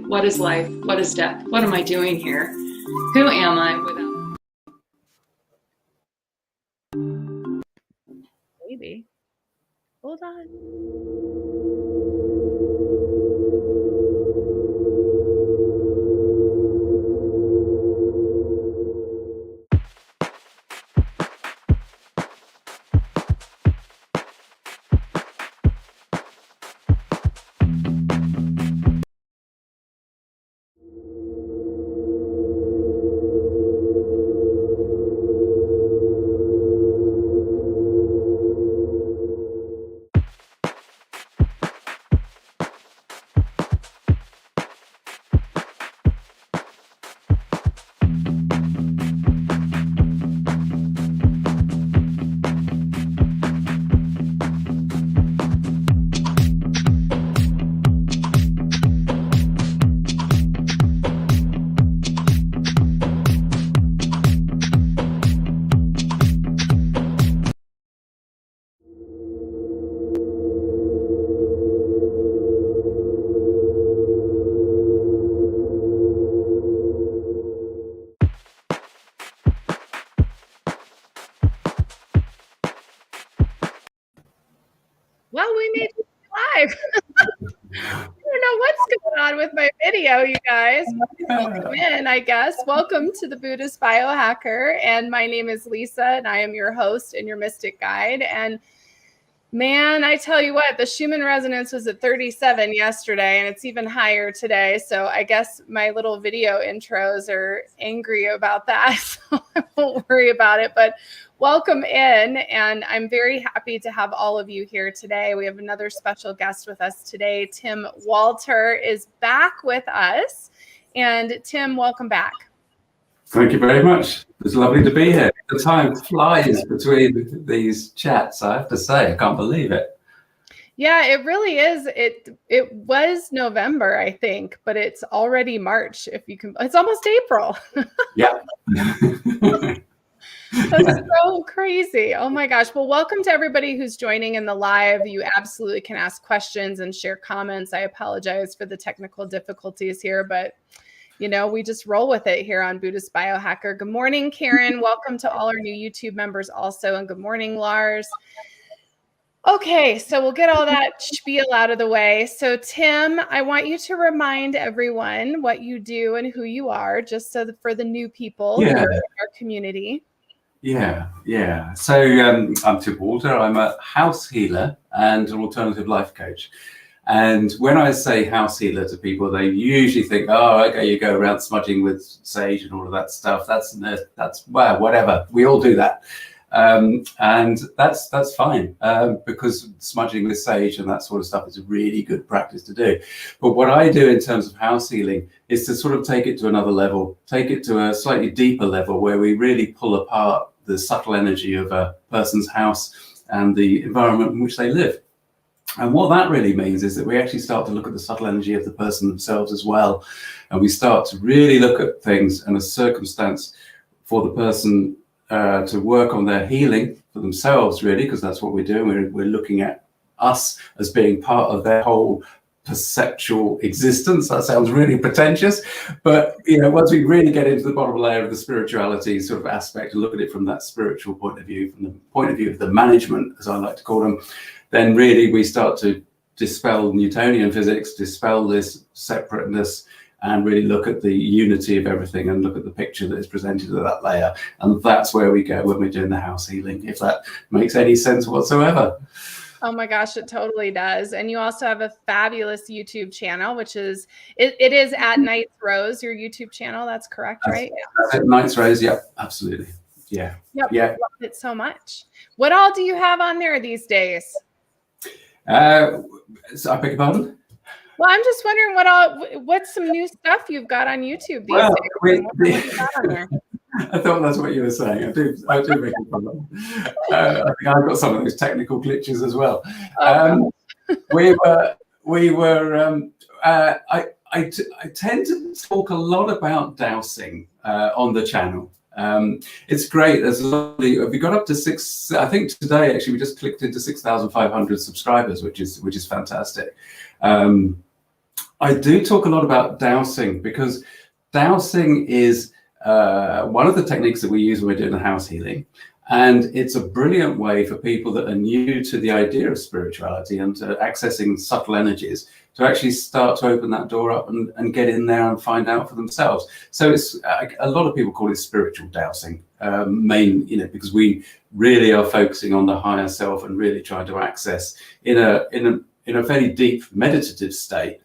What is life? What is death? What am I doing here? Who am I without? Maybe. Hold on. Well, we made it live. I don't know what's going on with my video, you guys. Welcome in, I guess. Welcome to the Buddhist Biohacker. And my name is Lisa, and I am your host and your mystic guide. And man, I tell you what, the Schumann resonance was at 37 yesterday, and it's even higher today. So I guess my little video intros are angry about that. So I won't worry about it. But welcome in, and I'm very happy to have all of you here today. We have another special guest with us today. Tim Walter is back with us. And Tim, welcome back. Thank you very much. It's lovely to be here. The time flies between these chats, I have to say. I can't believe it. Yeah, it really is. It was November, I think, but it's already March. If you can, it's almost April. Yeah. That's so crazy. Oh my gosh. Well, welcome to everybody who's joining in the live. You absolutely can ask questions and share comments. I apologize for the technical difficulties here, but you know, we just roll with it here on Buddhist Biohacker. Good morning, Karen. Welcome to all our new YouTube members also. And good morning, Lars. Okay, so we'll get all that spiel out of the way. So Tim, I want you to remind everyone what you do and who you are, just so for the new people in our community. Yeah. So I'm Tim Walter. I'm a house healer and an alternative life coach. And when I say house healer to people, they usually think, oh, okay, you go around smudging with sage and all of that stuff. That's well, whatever. We all do that. And that's fine because smudging with sage and that sort of stuff is a really good practice to do. But what I do in terms of house healing is to sort of take it to another level, take it to a slightly deeper level where we really pull apart the subtle energy of a person's house and the environment in which they live. And what that really means is that we actually start to look at the subtle energy of the person themselves as well. And we start to really look at things and a circumstance for the person to work on their healing for themselves, really, because that's what we're doing. We're looking at us as being part of their whole perceptual existence. That sounds really pretentious, but you know, once we really get into the bottom layer of the spirituality sort of aspect and look at it from that spiritual point of view, from the point of view of the management, as I like to call them, then really we start to dispel Newtonian physics, dispel this separateness, and really look at the unity of everything and look at the picture that is presented at that layer. And that's where we go when we're doing the house healing, if that makes any sense whatsoever. Oh my gosh, it totally does. And you also have a fabulous YouTube channel, which is, it is at Night's Rose, your YouTube channel. That's correct, right? That's it, Night's Rose. Yeah, absolutely. Yeah. Yep. Yeah. Love it so much. What all do you have on there these days? So I beg your pardon? Well, I'm just wondering what's some new stuff you've got on YouTube these days? I thought that's what you were saying. I do make a problem. I think I've got some of those technical glitches as well. I tend to talk a lot about dowsing on the channel. It's great. There's lovely. We got up to 6. I think today actually we just clicked into 6,500 subscribers, which is fantastic. I do talk a lot about dowsing, because dowsing is one of the techniques that we use when we're doing the house healing. And it's a brilliant way for people that are new to the idea of spirituality and to accessing subtle energies to actually start to open that door up and get in there and find out for themselves. So it's a lot of people call it spiritual dowsing, because we really are focusing on the higher self and really trying to access in a very deep meditative state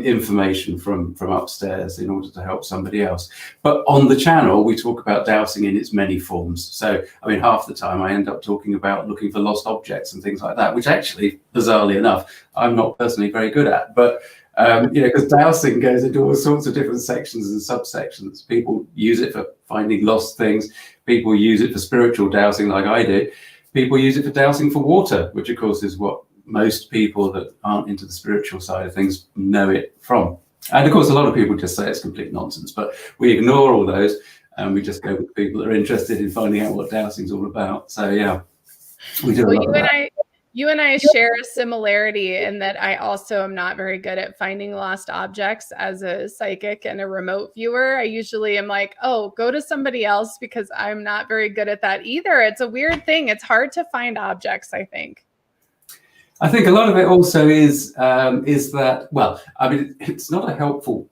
information from upstairs in order to help somebody else. But on the channel, we talk about dowsing in its many forms. So, I mean, half the time I end up talking about looking for lost objects and things like that, which actually, bizarrely enough, I'm not personally very good at. But, because dowsing goes into all sorts of different sections and subsections. People use it for finding lost things. People use it for spiritual dowsing like I do. People use it for dowsing for water, which of course is what most people that aren't into the spiritual side of things know it from. And of course, a lot of people just say it's complete nonsense, but we ignore all those and we just go with people that are interested in finding out what dowsing's all about. So yeah, we do a lot of that. You and I share a similarity in that I also am not very good at finding lost objects as a psychic and a remote viewer. I usually am like, oh, go to somebody else, because I'm not very good at that either. It's a weird thing. It's hard to find objects, I think. I think a lot of it also is that, well, I mean, it's not a helpful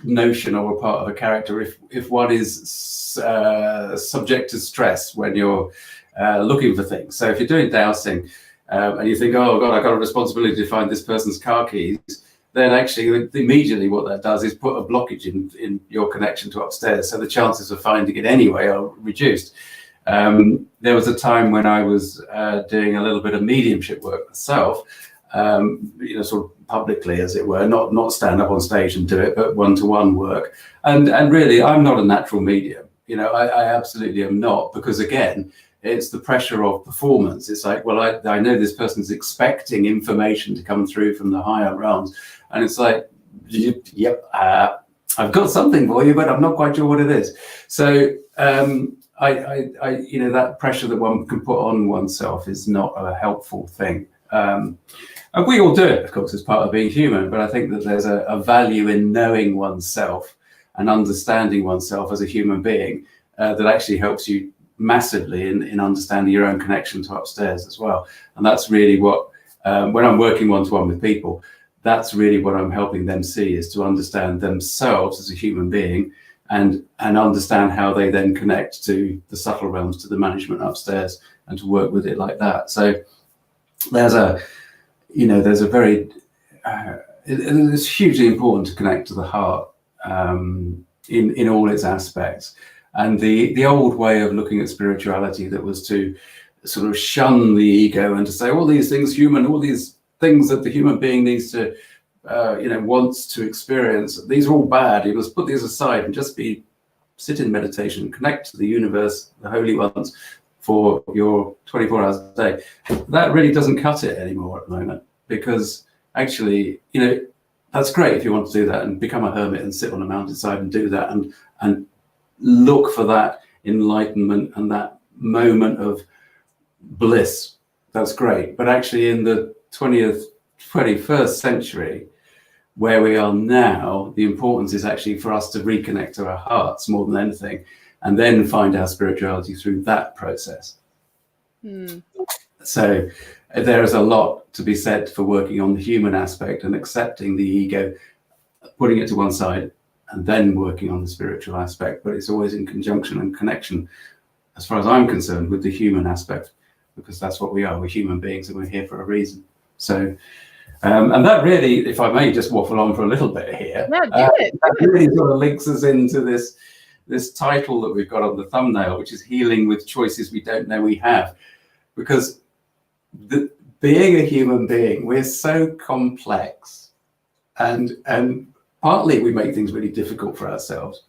notion or a part of a character if one is subject to stress when you're looking for things. So if you're doing dowsing and you think, oh God, I've got a responsibility to find this person's car keys, then actually immediately what that does is put a blockage in your connection to upstairs. So the chances of finding it anyway are reduced. There was a time when I was doing a little bit of mediumship work myself, sort of publicly, as it were, not stand up on stage and do it, but one-to-one work. And really, I'm not a natural medium. I absolutely am not, because again, it's the pressure of performance. It's like, well, I know this person's expecting information to come through from the higher realms, and it's like, yep, I've got something for you, but I'm not quite sure what it is. So. That pressure that one can put on oneself is not a helpful thing. And we all do it, of course, as part of being human, but I think that there's a value in knowing oneself and understanding oneself as a human being that actually helps you massively in understanding your own connection to upstairs as well. And that's really what, when I'm working one-to-one with people, that's really what I'm helping them see, is to understand themselves as a human being and understand how they then connect to the subtle realms, to the management upstairs, and to work with it like that. So it's hugely important to connect to the heart in all its aspects. And the old way of looking at spirituality, that was to sort of shun the ego and to say all these things all these things that the human being needs to wants to experience, these are all bad, you must put these aside and just sit in meditation, connect to the universe, the holy ones, for your 24 hours a day. That really doesn't cut it anymore at the moment, because actually, that's great if you want to do that and become a hermit and sit on a mountainside and do that and look for that enlightenment and that moment of bliss. That's great. But actually in the 21st century, where we are now, the importance is actually for us to reconnect to our hearts more than anything, and then find our spirituality through that process. So there is a lot to be said for working on the human aspect and accepting the ego, putting it to one side, and then working on the spiritual aspect. But it's always in conjunction and connection, as far as I'm concerned, with the human aspect, because that's what we are. We're human beings and we're here for a reason. So, and that really, if I may just waffle on for a little bit here, that really sort of links us into this title that we've got on the thumbnail, which is Healing with Choices We Don't Know We Have. Because being a human being, we're so complex, and partly we make things really difficult for ourselves.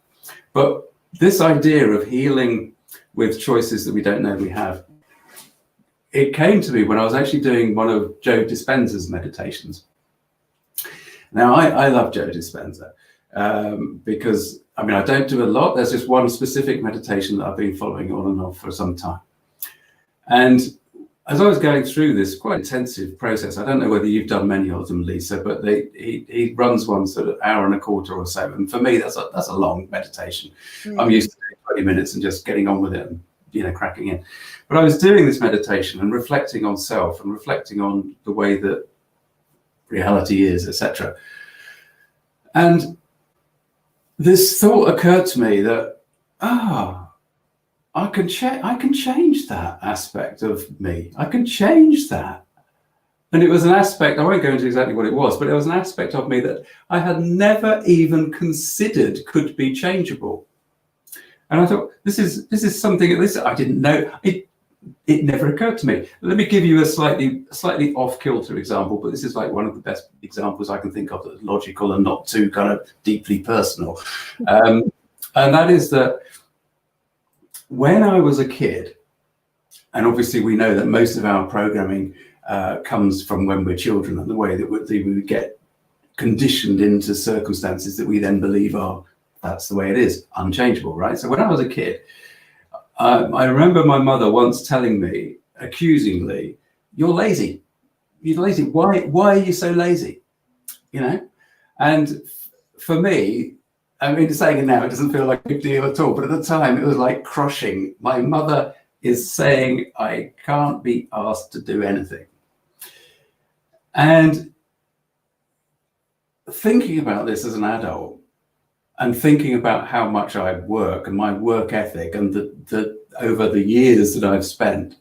But this idea of healing with choices that we don't know we have, it came to me when I was actually doing one of Joe Dispenza's meditations. Now, I love Joe Dispenza because, I mean, I don't do a lot. There's just one specific meditation that I've been following on and off for some time. And as I was going through this quite intensive process, I don't know whether you've done many of them, Lisa, but he runs one sort of hour and a quarter or so, and for me that's a long meditation. I'm used to doing 20 minutes and just getting on with it and, you know, cracking in. But I was doing this meditation and reflecting on self and reflecting on the way that reality is, etc. And this thought occurred to me that I can change that aspect of me. I can change that. And it was an aspect, I won't go into exactly what it was, but it was an aspect of me that I had never even considered could be changeable. And I thought, this is something I didn't know. It never occurred to me. Let me give you a slightly off-kilter example, but this is like one of the best examples I can think of that's logical and not too kind of deeply personal. And that is that when I was a kid, and obviously we know that most of our programming comes from when we're children, and the way that we get conditioned into circumstances that we then believe that's the way it is, unchangeable, right? So when I was a kid, I remember my mother once telling me, accusingly, "You're lazy. You're lazy. Why are you so lazy?" You know? And for me, I mean, saying it now, it doesn't feel like a big deal at all. But at the time, it was like crushing. My mother is saying I can't be asked to do anything. And thinking about this as an adult, and thinking about how much I work and my work ethic, and the over the years that I've spent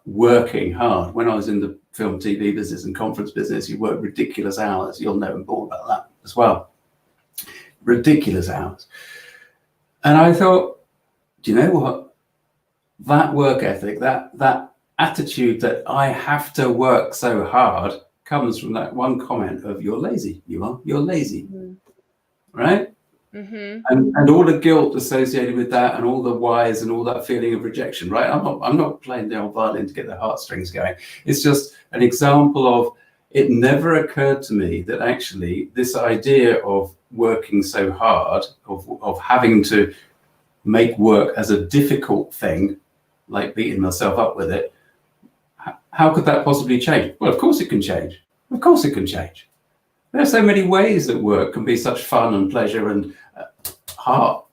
working hard. When I was in the film, TV business and conference business, you work ridiculous hours. You'll know more about that as well. Ridiculous hours. And I thought, do you know what? That work ethic, that attitude that I have to work so hard comes from that one comment of "you're lazy. You're lazy." Mm-hmm. Right? Mm-hmm. And all the guilt associated with that, and all the whys, and all that feeling of rejection, right? I'm not playing the old violin to get the heartstrings going. It's just an example of, it never occurred to me that actually this idea of working so hard, of having to make work as a difficult thing, like beating myself up with it, how could that possibly change? Well, of course it can change. Of course it can change. There are so many ways that work can be such fun and pleasure and heart,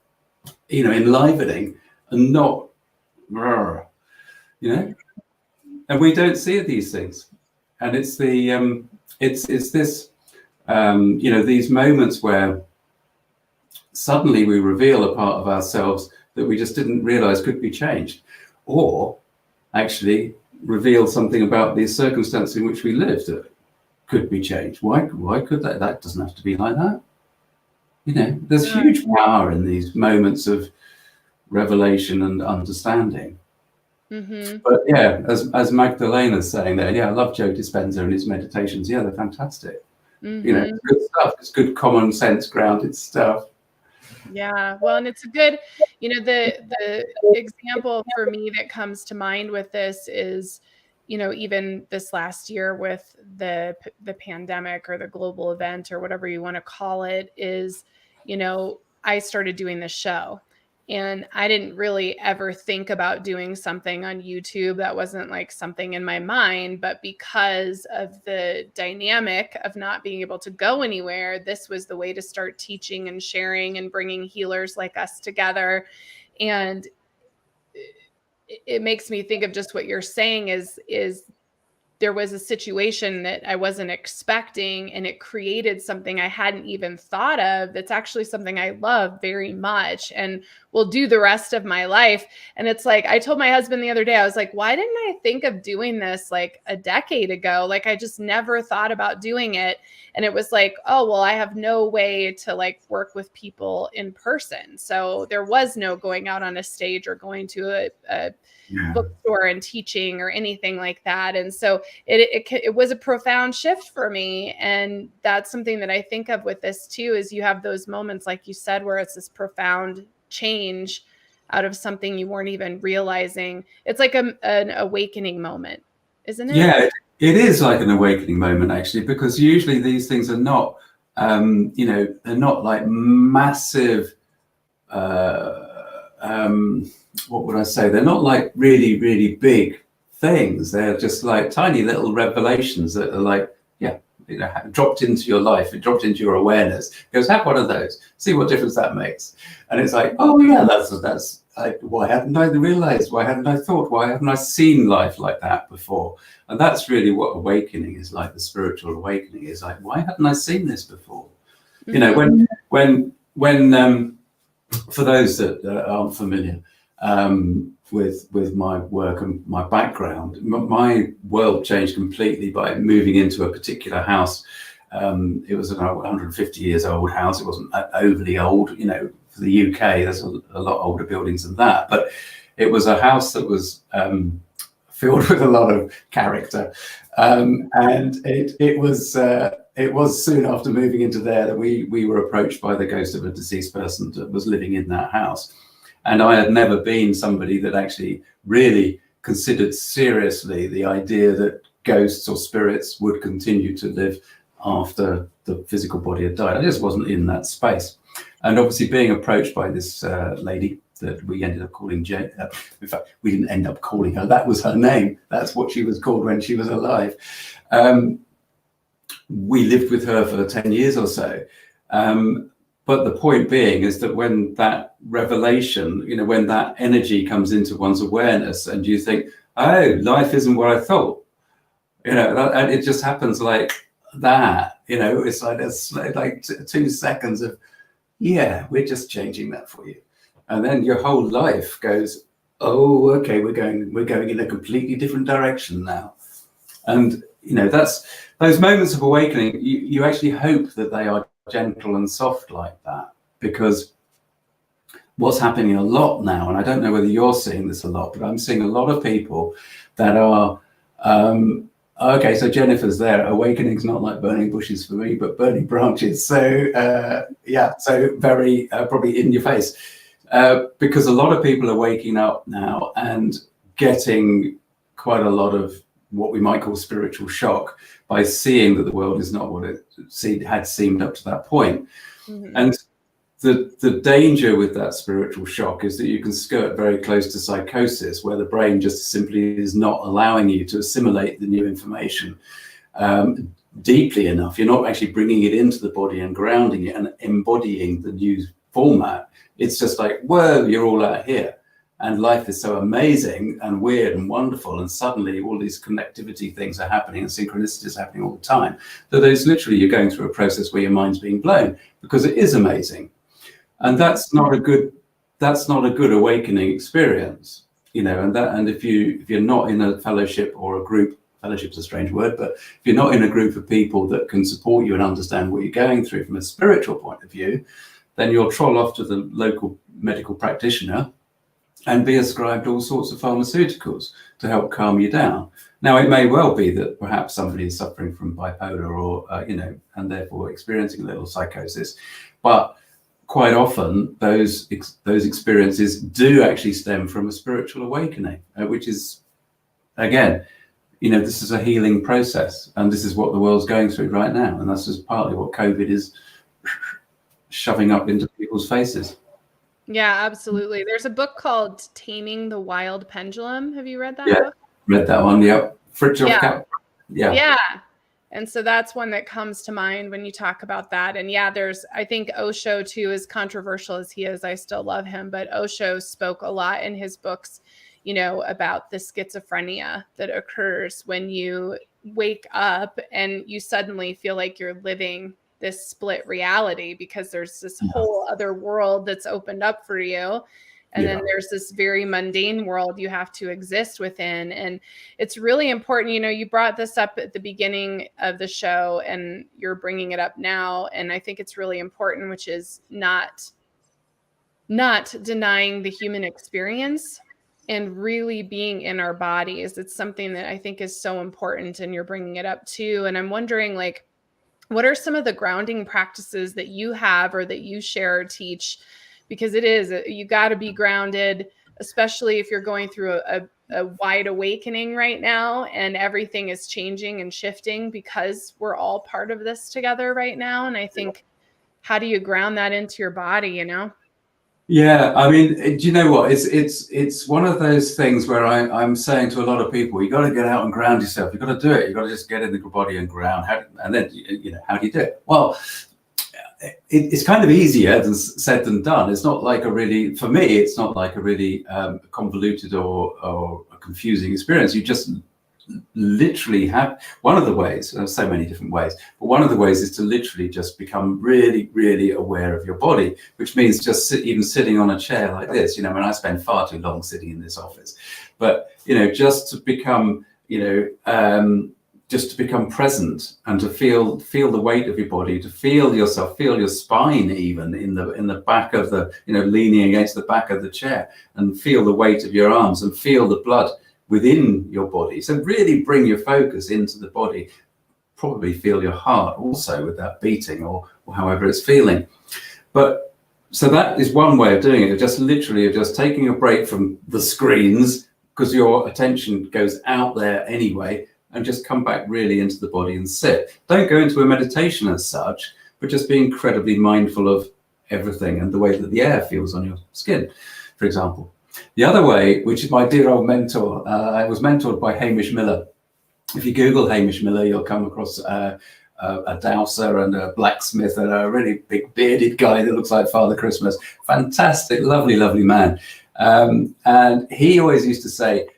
enlivening, and not, and we don't see these things. And it's it's this, these moments where suddenly we reveal a part of ourselves that we just didn't realize could be changed, or actually reveal something about the circumstance in which we lived that could be changed. Why could that? That doesn't have to be like that. There's huge power in these moments of revelation and understanding. Mm-hmm. But yeah, as Magdalena's saying there, I love Joe Dispenza and his meditations. Yeah, they're fantastic. Mm-hmm. It's good stuff. It's good common sense, grounded stuff. Yeah, well, and it's a good, the example for me that comes to mind with this is, even this last year with the pandemic or the global event or whatever you want to call it, is, I started doing this show, and I didn't really ever think about doing something on YouTube. That wasn't like something in my mind, but because of the dynamic of not being able to go anywhere, this was the way to start teaching and sharing and bringing healers like us together. And it makes me think of just what you're saying is there was a situation that I wasn't expecting, and it created something I hadn't even thought of. That's actually something I love very much and will do the rest of my life. And it's like, I told my husband the other day, I was like, why didn't I think of doing this like a decade ago? Like, I just never thought about doing it. And it was like, oh, well, I have no way to like work with people in person. So there was no going out on a stage or going to a bookstore and teaching or anything like that. And so it was a profound shift for me. And that's something that I think of with this too, is you have those moments, like you said, where it's this profound change out of something you weren't even realizing. It's like an awakening moment, isn't it? Yeah, it is like an awakening moment, actually, because usually these things are not, they're not like massive, what would I say? They're not like really, really big things. They're just like tiny little revelations that are like, yeah, dropped into your life. It dropped into your awareness. It goes, have one of those. See what difference that makes. And it's like, oh yeah, that's why hadn't I realized? Why hadn't I thought? Why haven't I seen life like that before? And that's really what awakening is like. The spiritual awakening is like, why hadn't I seen this before? You know, when for those that aren't familiar with my work and my background, my world changed completely by moving into a particular house. It was an 150 years old house. It wasn't overly old, you know. For the UK, there's a lot older buildings than that, but it was a house that was filled with a lot of character, and it was soon after moving into there that we were approached by the ghost of a deceased person that was living in that house. And I had never been somebody that actually really considered seriously the idea that ghosts or spirits would continue to live after the physical body had died. I just wasn't in that space. And obviously being approached by this lady that we ended up calling Jane. In fact, we didn't end up calling her. That was her name. That's what she was called when she was alive. We lived with her for 10 years or so. But the point being is that when that revelation, you know, when that energy comes into one's awareness and you think, oh, life isn't what I thought, you know, and it just happens like that, you know, it's like 2 seconds of, yeah, we're just changing that for you. And then your whole life goes, oh, okay, we're going in a completely different direction now. And, you know, that's those moments of awakening, you actually hope that they are gentle and soft like that, because what's happening a lot now, and I don't know whether you're seeing this a lot, but I'm seeing a lot of people that are, okay, so Jennifer's there. Awakening's not like burning bushes for me, but burning branches. So yeah, so very probably in your face, because a lot of people are waking up now and getting quite a lot of what we might call spiritual shock by seeing that the world is not what it had seemed up to that point. Mm-hmm. And the danger with that spiritual shock is that you can skirt very close to psychosis, where the brain just simply is not allowing you to assimilate the new information deeply enough. You're not actually bringing it into the body and grounding it and embodying the new format. It's just like, whoa, you're all out here. And life is so amazing and weird and wonderful. And suddenly all these connectivity things are happening and synchronicities happening all the time. So there's literally, you're going through a process where your mind's being blown because it is amazing. And that's not a good awakening experience, you know. And if you're not in a fellowship or a group, fellowship's a strange word, but if you're not in a group of people that can support you and understand what you're going through from a spiritual point of view, then you'll troll off to the local medical practitioner and be ascribed all sorts of pharmaceuticals to help calm you down. Now, it may well be that perhaps somebody is suffering from bipolar or, you know, and therefore experiencing a little psychosis. But quite often, those experiences do actually stem from a spiritual awakening, which is, again, you know, this is a healing process. And this is what the world's going through right now. And that's just partly what COVID is shoving up into people's faces. Yeah, absolutely. There's a book called Taming the Wild Pendulum. Have you read that book? Read that one. Yep. Yeah. And so that's one that comes to mind when you talk about that. And yeah, I think Osho too, as controversial as he is, I still love him, but Osho spoke a lot in his books, you know, about the schizophrenia that occurs when you wake up and you suddenly feel like you're living this split reality because there's this whole other world that's opened up for you. And then there's this very mundane world you have to exist within. And it's really important. You know, you brought this up at the beginning of the show and you're bringing it up now. And I think it's really important, which is not denying the human experience and really being in our bodies. It's something that I think is so important. And you're bringing it up too. And I'm wondering, like, what are some of the grounding practices that you have or that you share or teach? Because you got to be grounded, especially if you're going through a wide awakening right now and everything is changing and shifting because we're all part of this together right now. And I think, how do you ground that into your body, you know? Yeah, I mean, do you know what? It's one of those things where I'm saying to a lot of people, you got to get out and ground yourself. You got to do it. You got to just get in the body and ground. And then how do you do it? Well, it's kind of easier said than done. It's not like for me, it's not like a really convoluted or a confusing experience. You just literally have one of the ways. There's so many different ways, but one of the ways is to literally just become really, really aware of your body, which means just even sitting on a chair like this. I mean, I spend far too long sitting in this office, but just to become, just to become present and to feel the weight of your body, to feel yourself, feel your spine even in the back of the, leaning against the back of the chair, and feel the weight of your arms and feel the blood within your body. So really bring your focus into the body. Probably feel your heart also with that beating or however it's feeling. But so that is one way of doing it, just literally of just taking a break from the screens, because your attention goes out there anyway, and just come back really into the body and sit. Don't go into a meditation as such, but just be incredibly mindful of everything and the way that the air feels on your skin, for example. The other way, which is my dear old mentor, I was mentored by Hamish Miller. If you Google Hamish Miller, you'll come across a dowser and a blacksmith and a really big bearded guy that looks like Father Christmas. Fantastic, lovely, lovely man. And he always used to say,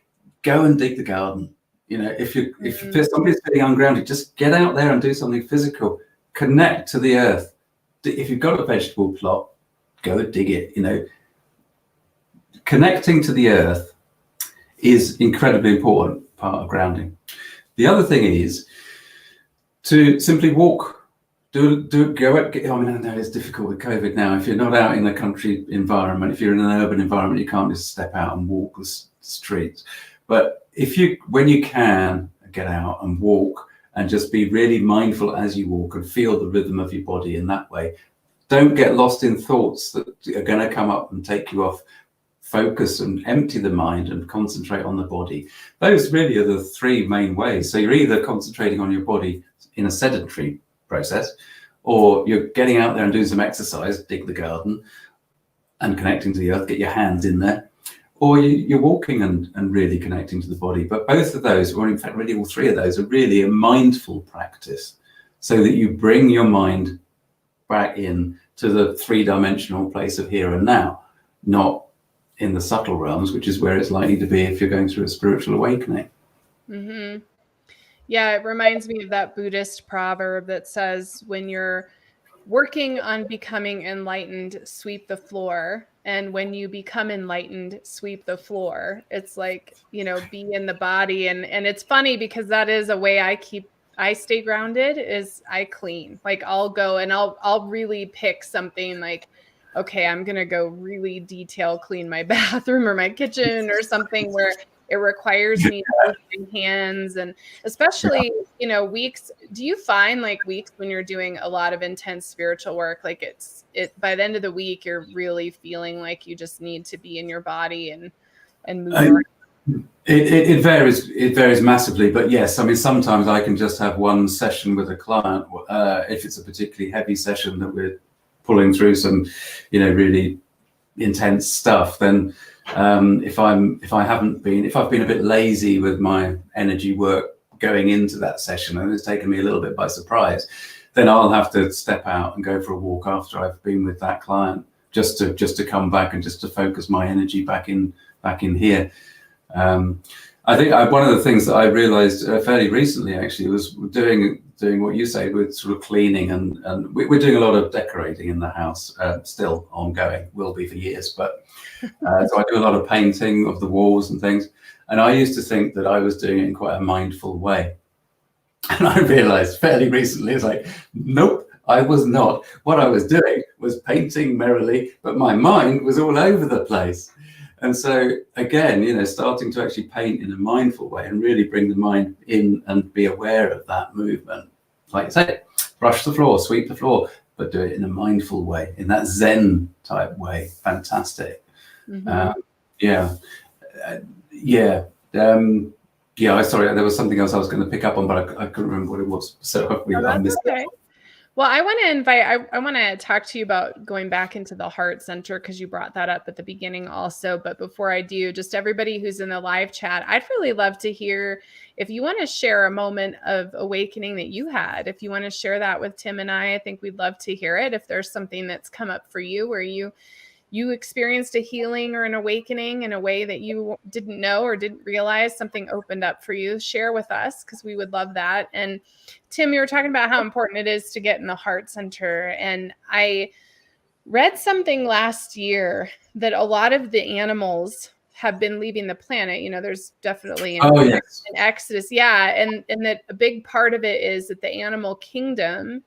go and dig the garden. If somebody's feeling ungrounded, just get out there and do something physical. Connect to the earth. If you've got a vegetable plot, go and dig it. Connecting to the earth is incredibly important part of grounding. The other thing is to simply walk. I know it's difficult with COVID now. If you're not out in a country environment, if you're in an urban environment, you can't just step out and walk the streets. But when you can, get out and walk and just be really mindful as you walk and feel the rhythm of your body in that way. Don't get lost in thoughts that are going to come up and take you off focus, and empty the mind and concentrate on the body. Those really are the three main ways. So you're either concentrating on your body in a sedentary process, or you're getting out there and doing some exercise, dig the garden and connecting to the earth, get your hands in there, or you're walking and really connecting to the body. But both of those, or in fact really all three of those, are really a mindful practice, so that you bring your mind back in to the three-dimensional place of here and now, not in the subtle realms, which is where it's likely to be if you're going through a spiritual awakening. Mm-hmm. Yeah, it reminds me of that Buddhist proverb that says, when you're working on becoming enlightened, sweep the floor. And when you become enlightened, sweep the floor. It's like, be in the body. And it's funny because that is a way I stay grounded, is I clean. Like I'll go and I'll really pick something like, okay, I'm going to go really detail clean my bathroom or my kitchen or something where it requires me to use my hands. And especially, weeks, do you find like weeks when you're doing a lot of intense spiritual work, like by the end of the week, you're really feeling like you just need to be in your body and move around? It varies massively, but yes, I mean, sometimes I can just have one session with a client, if it's a particularly heavy session that we're pulling through some, really intense stuff, then if I've been a bit lazy with my energy work going into that session and it's taken me a little bit by surprise, then I'll have to step out and go for a walk after I've been with that client, just to come back and just to focus my energy back in here. I think one of the things that I realized fairly recently actually was doing what you say with sort of cleaning, and we're doing a lot of decorating in the house, still ongoing, will be for years, but so I do a lot of painting of the walls and things, and I used to think that I was doing it in quite a mindful way, and I realized fairly recently, it's like, nope, I was not. What I was doing was painting merrily, but my mind was all over the place. And so again, starting to actually paint in a mindful way and really bring the mind in and be aware of that movement. Like you say, brush the floor, sweep the floor, but do it in a mindful way, in that Zen type way. Fantastic. Mm-hmm. Sorry, there was something else I was going to pick up on, but I couldn't remember what it was. So hopefully I missed okay. it. Well, I want to invite, I want to talk to you about going back into the heart center because you brought that up at the beginning also. But before I do, just everybody who's in the live chat, I'd really love to hear if you want to share a moment of awakening that you had. If you want to share that with Tim and I think we'd love to hear it. If there's something that's come up for you where you experienced a healing or an awakening in a way that you didn't know or didn't realize, something opened up for you, share with us because we would love that. And Tim, you were talking about how important it is to get in the heart center. And I read something last year that a lot of the animals have been leaving the planet. You know, there's definitely an exodus. Yeah. And that a big part of it is that the animal kingdom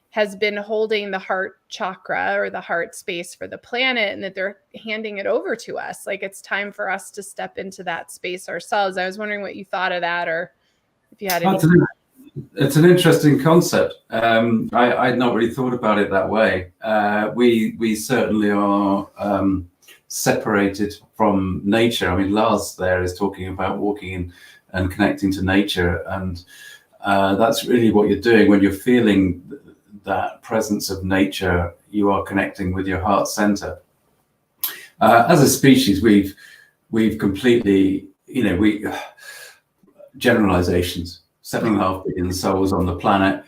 has been holding the heart chakra or the heart space for the planet, and that they're handing it over to us. Like it's time for us to step into that space ourselves. I was wondering what you thought of that, or if you had any. It's an interesting concept. I'd not really thought about it that way. We certainly are separated from nature. I mean, Lars there is talking about walking in and connecting to nature, and that's really what you're doing when you're feeling that presence of nature. You are connecting with your heart center. As a species, we've completely, generalizations. 7.5 billion souls on the planet.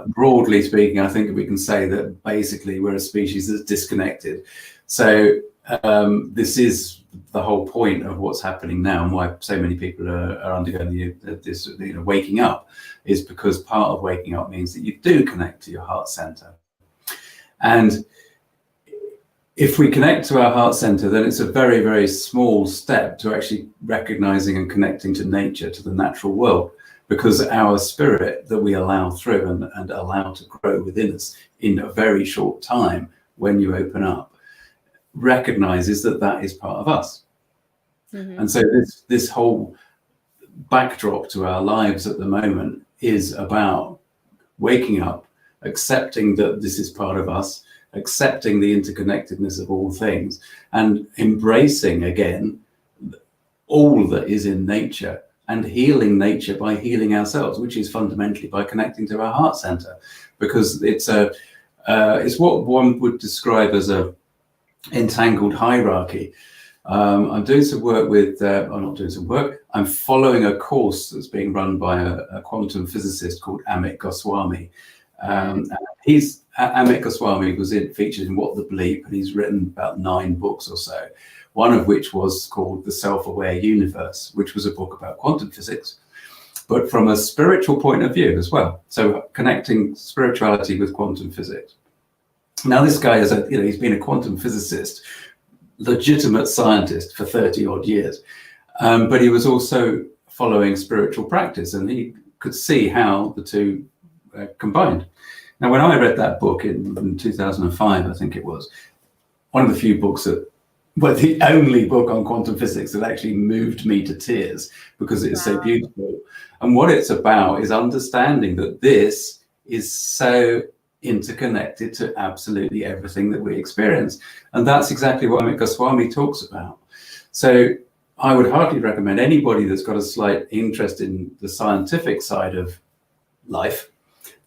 Broadly speaking, I think we can say that basically we're a species that's disconnected. So this is the whole point of what's happening now, and why so many people are undergoing this waking up, is because part of waking up means that you do connect to your heart center. And if we connect to our heart center, then it's a very, very small step to actually recognizing and connecting to nature, to the natural world, because our spirit that we allow through and allow to grow within us in a very short time, when you open up, recognizes that that is part of us. Mm-hmm. And so this whole backdrop to our lives at the moment is about waking up, accepting that this is part of us, accepting the interconnectedness of all things, and embracing again all that is in nature, and healing nature by healing ourselves, which is fundamentally by connecting to our heart center, because it's what one would describe as a entangled hierarchy. I'm doing some work with, I'm not doing some work, I'm following a course that's being run by a quantum physicist called Amit Goswami. Amit Goswami was featured in What the Bleep, and he's written about 9 books or so, one of which was called The Self-Aware Universe, which was a book about quantum physics, but from a spiritual point of view as well. So connecting spirituality with quantum physics. Now, this guy is he's been a quantum physicist, legitimate scientist for 30 odd years, but he was also following spiritual practice, and he could see how the two combined. Now, when I read that book in 2005, I think it was, one of the few books the only book on quantum physics that actually moved me to tears, because it's so beautiful. And what it's about is understanding that this is so interconnected to absolutely everything that we experience. And that's exactly what Amit Goswami talks about. So I would hardly recommend anybody that's got a slight interest in the scientific side of life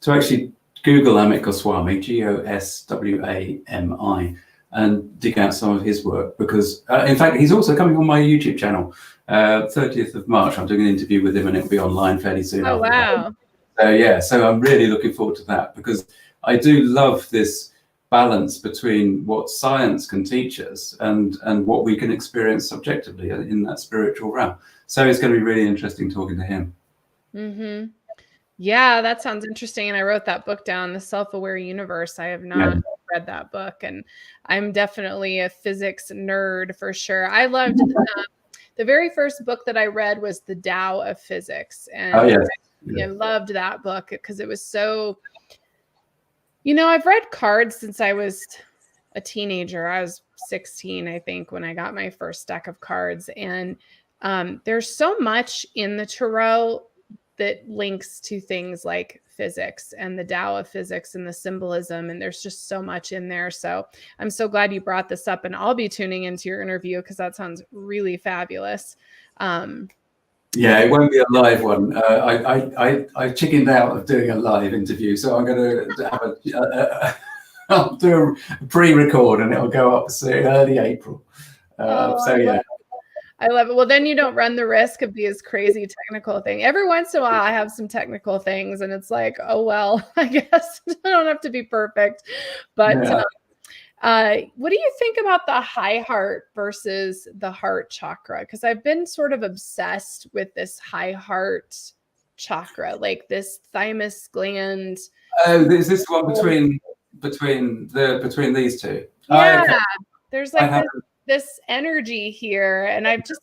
to actually Google Amit Goswami, Goswami, and dig out some of his work, because in fact he's also coming on my YouTube channel. 30th of March I'm doing an interview with him, and it'll be online fairly soon. Oh wow. So I'm really looking forward to that, because I do love this balance between what science can teach us and what we can experience subjectively in that spiritual realm. So it's going to be really interesting talking to him. Mm-hmm. Yeah, that sounds interesting. And I wrote that book down, The Self-Aware Universe. I have not read that book, and I'm definitely a physics nerd for sure. I loved the very first book that I read was The Tao of Physics. And I loved that book because it was so, I've read cards since I was a teenager. I was 16, I think, when I got my first deck of cards. And there's so much in the tarot that links to things like physics and the Tao of physics and the symbolism. And there's just so much in there. So I'm so glad you brought this up, and I'll be tuning into your interview because that sounds really fabulous. Yeah, it won't be a live one. I chickened out of doing a live interview, so I'm going to have I'll do a pre-record and it'll go up early April. So yeah. I love it. Well, then you don't run the risk of these crazy technical things. Every once in a while, I have some technical things, and it's like, oh well, I guess I don't have to be perfect. But what do you think about the high heart versus the heart chakra? Because I've been sort of obsessed with this high heart chakra, like this thymus gland. Oh, is this one between these two? Yeah, there's like this energy here, and I've just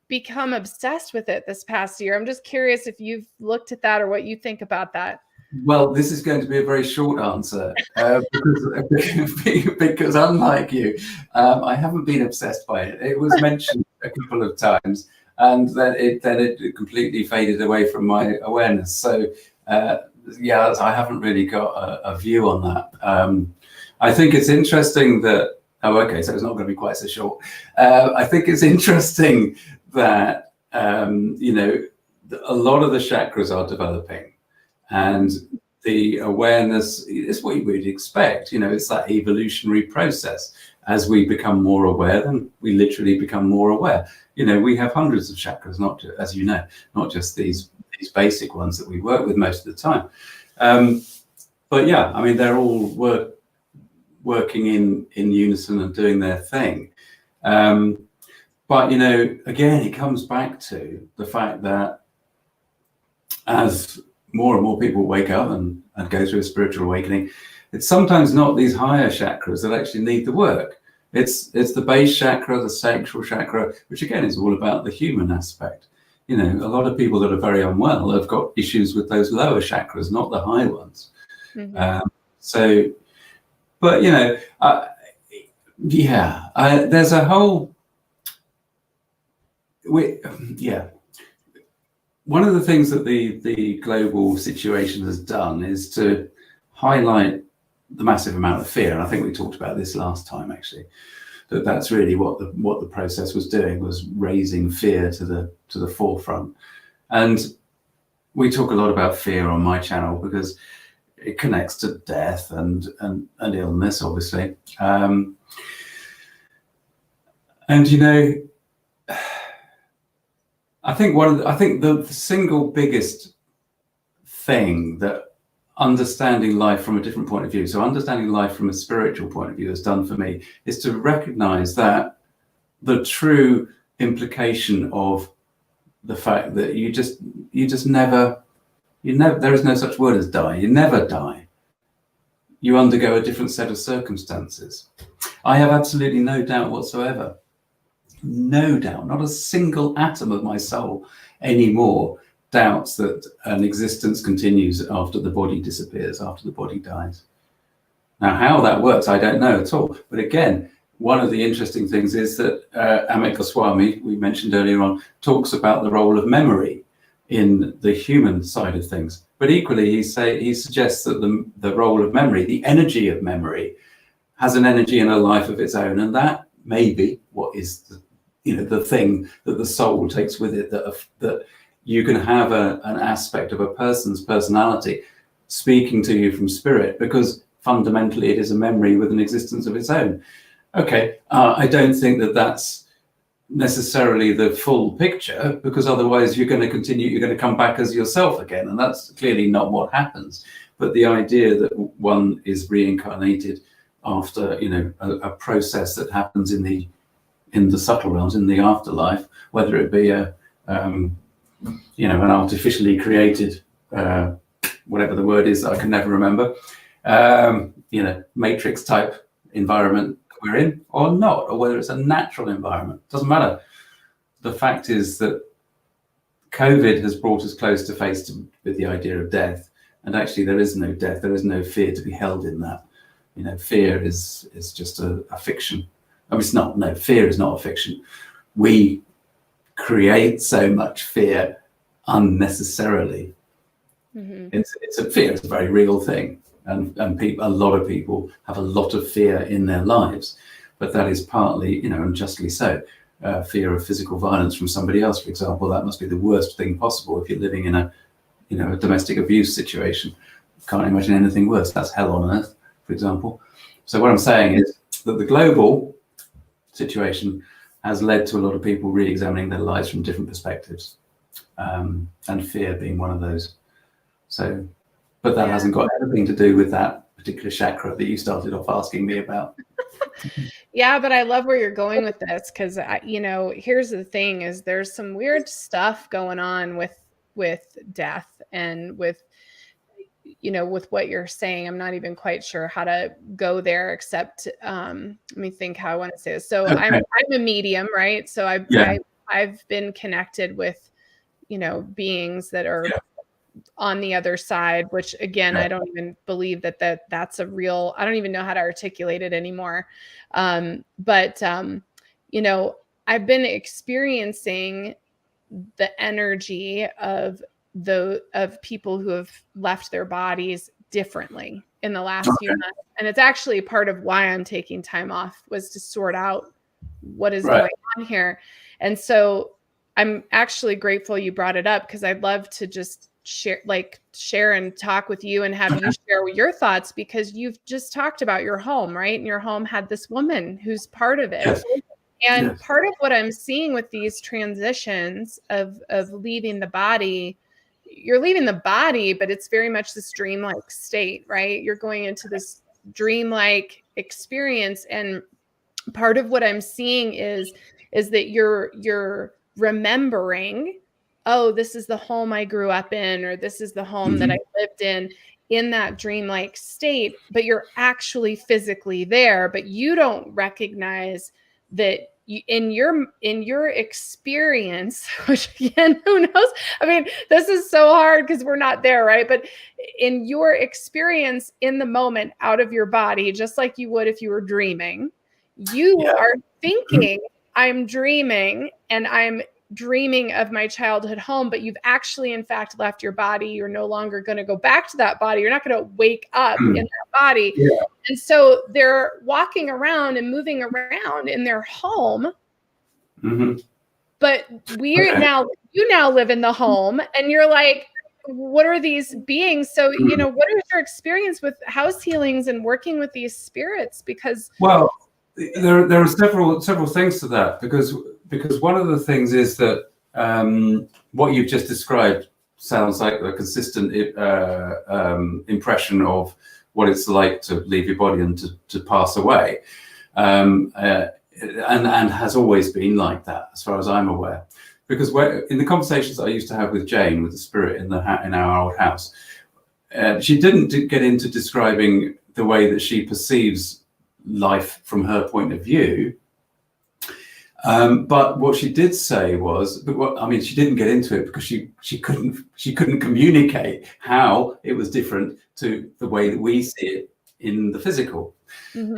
become obsessed with it this past year. I'm just curious if you've looked at that or what you think about that. Well, this is going to be a very short answer because unlike you, I haven't been obsessed by it. It was mentioned a couple of times, and then it completely faded away from my awareness. So yeah, I haven't really got a view on that. I think it's interesting that. Oh, okay, so it's not going to be quite so short. I think it's interesting that you know, a lot of the chakras are developing. And the awareness is what you would expect. You know, it's that evolutionary process. As we become more aware, then we literally become more aware. You know, we have hundreds of chakras, not just, as you know, not just these basic ones that we work with most of the time. But yeah, I mean, they're all working in unison and doing their thing. But, you know, again, it comes back to the fact that as more and more people wake up and go through a spiritual awakening, it's sometimes not these higher chakras that actually need the work. It's the base chakra, the sacral chakra, which again is all about the human aspect. You know, a lot of people that are very unwell have got issues with those lower chakras, not the high ones. Mm-hmm. But you know, there's a whole, one of the things that the global situation has done is to highlight the massive amount of fear. And I think we talked about this last time, actually, that's really what the process was doing, was raising fear to the forefront. And we talk a lot about fear on my channel because it connects to death and illness, obviously. And you know, I think the single biggest thing that understanding life from a different point of view, so understanding life from a spiritual point of view, has done for me, is to recognize that the true implication of the fact that you just never, there is no such word as die. You never die. You undergo a different set of circumstances. I have absolutely no doubt whatsoever. No doubt, not a single atom of my soul anymore doubts that an existence continues after the body disappears, after the body dies. Now, how that works, I don't know at all. But again, one of the interesting things is that Amit Goswami, we mentioned earlier on, talks about the role of memory in the human side of things. But equally, he suggests that the role of memory, the energy of memory, has an energy and a life of its own, and that may be what is the thing that the soul takes with it, that you can have an aspect of a person's personality speaking to you from spirit, because fundamentally it is a memory with an existence of its own. Okay, I don't think that that's necessarily the full picture, because otherwise you're going to come back as yourself again, and that's clearly not what happens. But the idea that one is reincarnated after a process that happens in the subtle realms, in the afterlife, whether it be an artificially created whatever the word is that I can never remember, matrix type environment we're in, or not, or whether it's a natural environment, doesn't matter. The fact is that COVID has brought us close to face with the idea of death, and actually there is no death, there is no fear to be held in that. Fear is just a fiction. I mean, fear is not a fiction. We create so much fear unnecessarily. Mm-hmm. It's a fear. It's a very real thing, and a lot of people have a lot of fear in their lives, but that is partly, and justly so, fear of physical violence from somebody else, for example. That must be the worst thing possible if you're living in a domestic abuse situation. Can't imagine anything worse. That's hell on earth, for example. So what I'm saying is that the global situation has led to a lot of people re-examining their lives from different perspectives, and fear being one of those. So, but that hasn't got anything to do with that particular chakra that you started off asking me about. Yeah, but I love where you're going with this, because here's the thing: is there's some weird stuff going on with death and with what you're saying. I'm not even quite sure how to go there, except let me think how I want to say this. So okay. I'm a medium, right? So I've been connected with beings that are on the other side, which again, I don't even believe that's a real, I don't even know how to articulate it anymore. But I've been experiencing the energy of people who have left their bodies differently in the last few months. And it's actually part of why I'm taking time off, was to sort out what is going on here. And so I'm actually grateful you brought it up, because I'd love to just share and talk with you and have you share your thoughts, because you've just talked about your home, right? And your home had this woman who's part of it. Yes. And part of what I'm seeing with these transitions of leaving the body, you're leaving the body, but it's very much this dreamlike state, right? You're going into this dreamlike experience. And part of what I'm seeing is that you're remembering, oh, this is the home I grew up in, or this is the home that I lived in that dreamlike state, but you're actually physically there, but you don't recognize that in your experience, which again, who knows? I mean, this is so hard because we're not there, right? But in your experience in the moment, out of your body, just like you would if you were dreaming, you are thinking, I'm dreaming, and I'm dreaming of my childhood home, but you've actually in fact left your body. You're no longer going to go back to that body. You're not going to wake up in that body. And so they're walking around and moving around in their home. But you now live in the home, and you're like, what are these beings? So, what is your experience with house healings and working with these spirits? Because there are several things to that, because one of the things is that what you've just described sounds like a consistent impression of what it's like to leave your body and to pass away, and has always been like that, as far as I'm aware. Because in the conversations I used to have with Jane, with the spirit in our old house, she didn't get into describing the way that she perceives life from her point of view. But what she did say was, she didn't get into it because she couldn't communicate how it was different to the way that we see it in the physical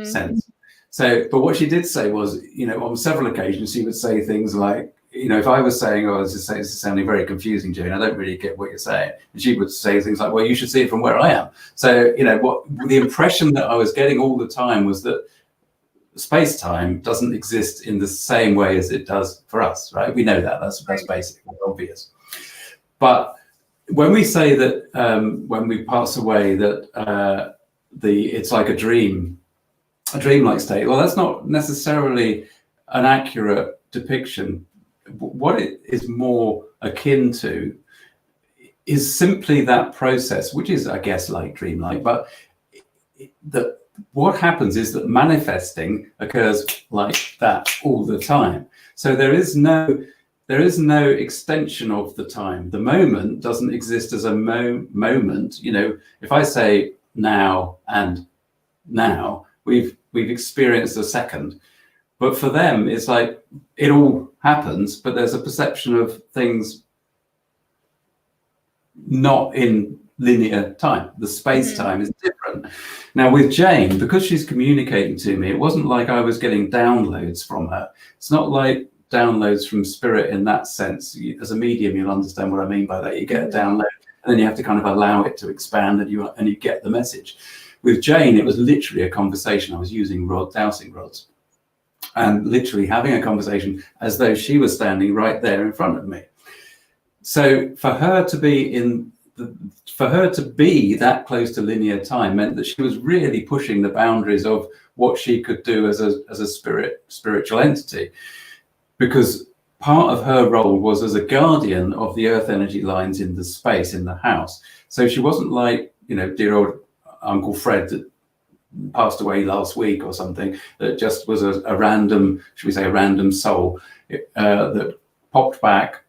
sense. So, but what she did say was, on several occasions, she would say things like, if I was saying, this is sounding very confusing, Jane, I don't really get what you're saying. And she would say things like, well, you should see it from where I am. So, what the impression that I was getting all the time was that space-time doesn't exist in the same way as it does for us, right? We know that. That's basic, obvious. But when we say that when we pass away, that it's like a dreamlike state, well, that's not necessarily an accurate depiction. What it is more akin to is simply that process, which is, I guess, like dreamlike, but what happens is that manifesting occurs like that all the time. So there is no extension of the time. The moment doesn't exist as a moment. If I say now and now, we've experienced a second. But for them, it's like it all happens, but there's a perception of things not in linear time. The space-time is different. Now with Jane, because she's communicating to me, it wasn't like I was getting downloads from her. It's not like downloads from spirit in that sense. As a medium, you'll understand what I mean by that. You get a download, and then you have to kind of allow it to expand, and you get the message. With Jane, it was literally a conversation. I was using dowsing rods. and literally having a conversation as though she was standing right there in front of me. So for her to be that close to linear time meant that she was really pushing the boundaries of what she could do as a spiritual entity, because part of her role was as a guardian of the earth energy lines in the space in the house. So she wasn't like, dear old Uncle Fred that passed away last week or something, that just was a random, should we say, a random soul that popped back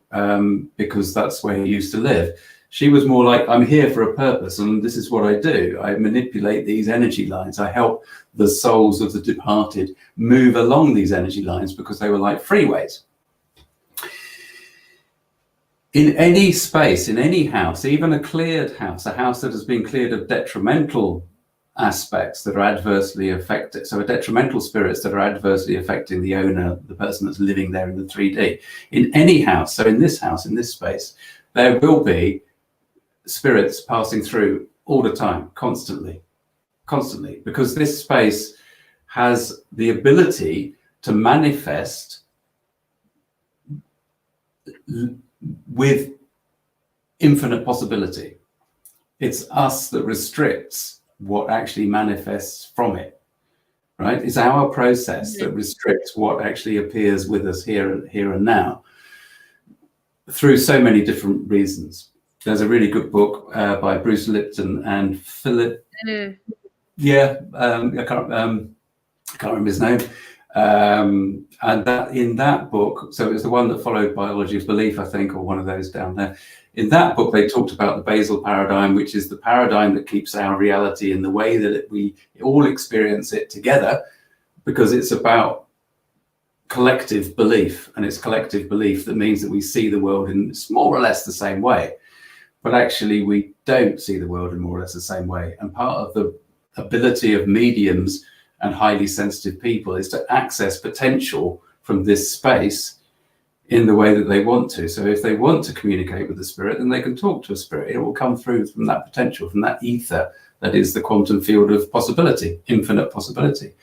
because that's where he used to live. She was more like, I'm here for a purpose, and this is what I do. I manipulate these energy lines. I help the souls of the departed move along these energy lines because they were like freeways. In any space, in any house, even a cleared house, a house that has been cleared of detrimental aspects that are adversely affected, so detrimental spirits that are adversely affecting the owner, the person that's living there in the 3D. In any house, so in this house, in this space, there will be spirits passing through all the time, constantly, because this space has the ability to manifest with infinite possibility. It's us that restricts what actually manifests from it, right? It's our process that restricts what actually appears with us here and now through so many different reasons. There's a really good book by Bruce Lipton and Philip. I can't remember his name. And that in that book, so it was the one that followed Biology of Belief, I think, or one of those down there. In that book, they talked about the basal paradigm, which is the paradigm that keeps our reality in the way that we all experience it together, because it's about collective belief, and it's collective belief that means that we see the world in more or less the same way. But actually, we don't see the world in more or less the same way. And part of the ability of mediums and highly sensitive people is to access potential from this space in the way that they want to. So if they want to communicate with the spirit, then they can talk to a spirit. It will come through from that potential, from that ether that is the quantum field of possibility, infinite possibility.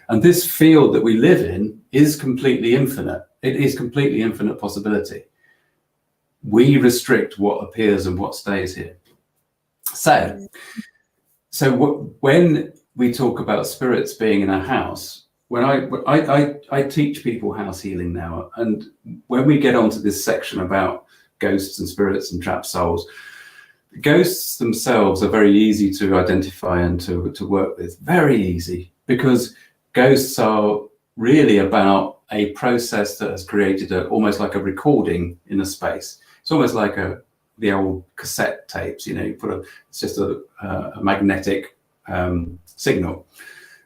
And this field that we live in is completely infinite. It is completely infinite possibility. We restrict what appears and what stays here. So when we talk about spirits being in a house, when I teach people house healing now, and when we get onto this section about ghosts and spirits and trapped souls, ghosts themselves are very easy to identify and to work with, very easy, because ghosts are really about a process that has created almost like a recording in a space. It's almost like the old cassette tapes, you put it's just a magnetic signal,